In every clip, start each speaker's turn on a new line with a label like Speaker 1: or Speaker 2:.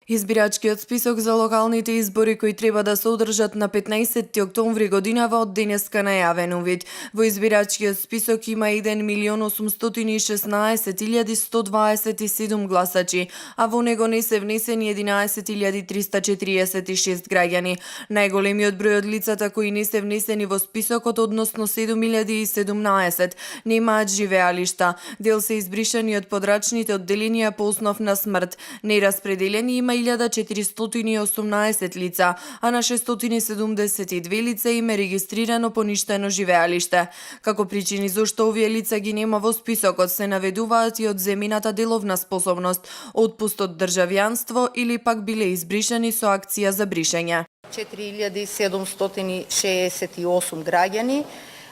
Speaker 1: Избирачкиот список за локалните избори кои треба да се одржат на 15 октомври годинава од денеска најавен увид. Во избирачкиот список има 1.816.127 гласачи, а во него не се внесени 11.346 граѓани. Најголемиот број од лицата кои не се внесени во списокот, односно 7.017, немаат живеалишта. Дел се избришани од подрачните одделенија по основ на смрт. Нераспределени има 1418 лица, а на 672 лица им е регистрирано поништено живеалиште. Како причини зошто овие лица ги нема во списокот се наведуваат и од земената деловна способност, отпуст од државјанство или пак биле избришани со акција за бришење.
Speaker 2: 4768 граѓани,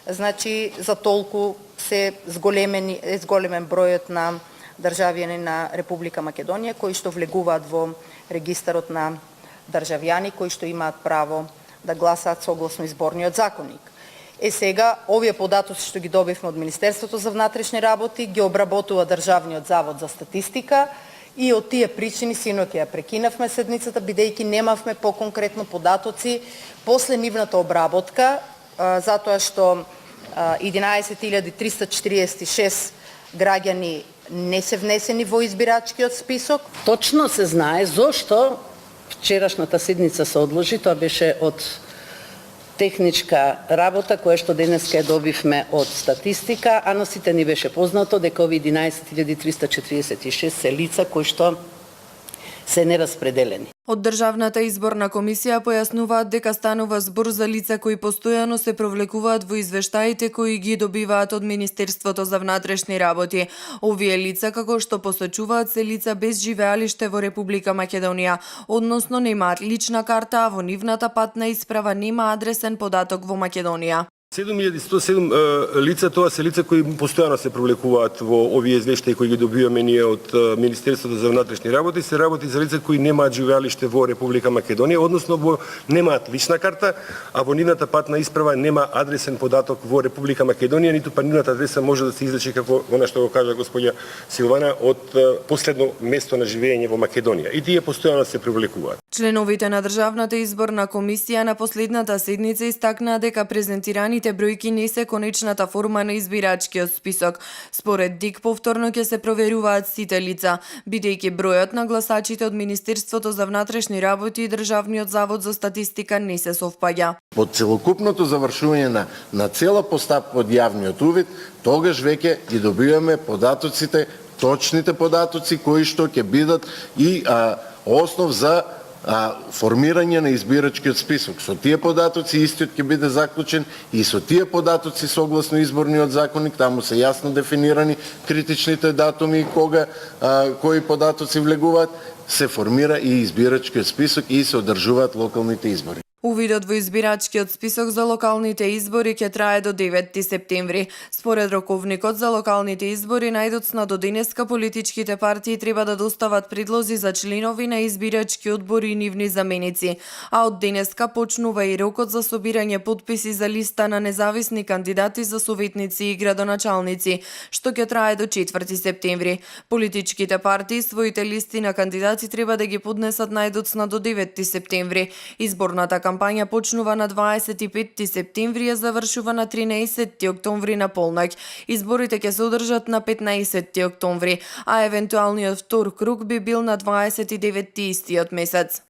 Speaker 2: значи за толку се зголемен бројот на државјани на Република Македонија кои што влегуваат во регистарот на државјани кои што имаат право да гласаат согласно изборниот законник. Сега, овие податоци што ги добивме од Министерството за внатрешни работи ги обработува Државниот завод за статистика и од тие причини синоќ ја прекинавме седницата бидејќи немавме поконкретно податоци после нивната обработка, затоа што 11.346 граѓани не се внесени во избирачкиот список.
Speaker 3: Точно се знае зошто вчерашната седница се одложи, тоа беше од техничка работа која што денеска ја добивме од статистика, а на сите ни беше познато дека овие 11.346 се лица кои што се нераспределени.
Speaker 1: Од Државната изборна комисија појаснуваат дека станува збор за лица кои постојано се провлекуваат во извештаите кои ги добиваат од Министерството за внатрешни работи. Овие лица, како што посочуваат, се лица без живеалиште во Република Македонија, односно немаат лична карта, а во нивната патна исправа нема адресен податок во Македонија.
Speaker 4: 7107 лица, тоа се лица кои постојано се провлекуваат во овие извештаи кои ги добиваме ние од Министерството за внатрешни работи. Се работи за лица кои немаат живеалиште во Република Македонија, односно немаат лична карта, а во нивната патна исправа нема адресен податок во Република Македонија, ниту па нивната адреса може да се извлече како она што го кажа господја Силвана од последно место на живење во Македонија. И тие постојано се провлекуваат.
Speaker 1: Членовите на Државната изборна комисија на последната седница истакнаа дека презентираните бројки не се конечната форма на избирачкиот список. Според ДИК повторно ќе се проверуваат сите лица, бидејќи бројот на гласачите од Министерството за внатрешни работи и Државниот завод за статистика не се совпаѓа.
Speaker 5: По целокупното завршување на цела постапка од јавниот увид, тогаш веќе ги добиваме податоците, точните податоци кои што ќе бидат и основ за формирање на избирачкиот список. Со тие податоци истиот ќе биде заклучен и со тие податоци согласно изборниот законник, таму се јасно дефинирани критичните датуми и кога кои податоци влегуваат, се формира и избирачкиот список и се одржуваат локалните избори.
Speaker 1: Увидот во избирачкиот список за локалните избори ќе трае до 9 септември. Според роковникот за локалните избори, најдоцна до денеска политичките партии треба да достават предлози за членови на избирачки одбори и нивни заменици, а од денеска почнува и рокот за собирање потписи за листа на независни кандидати за советници и градоначалници, што ќе трае до 4 септември. Политичките партии своите листи на кандидати треба да ги поднесат најдоцна до 9 септември. Изборната кампања почнува на 25 септември и завршува на 13 октомври на полноќ. Изборите ќе се одржат на 15 октомври, а евентуалниот втор круг би бил на 29 истиот месец.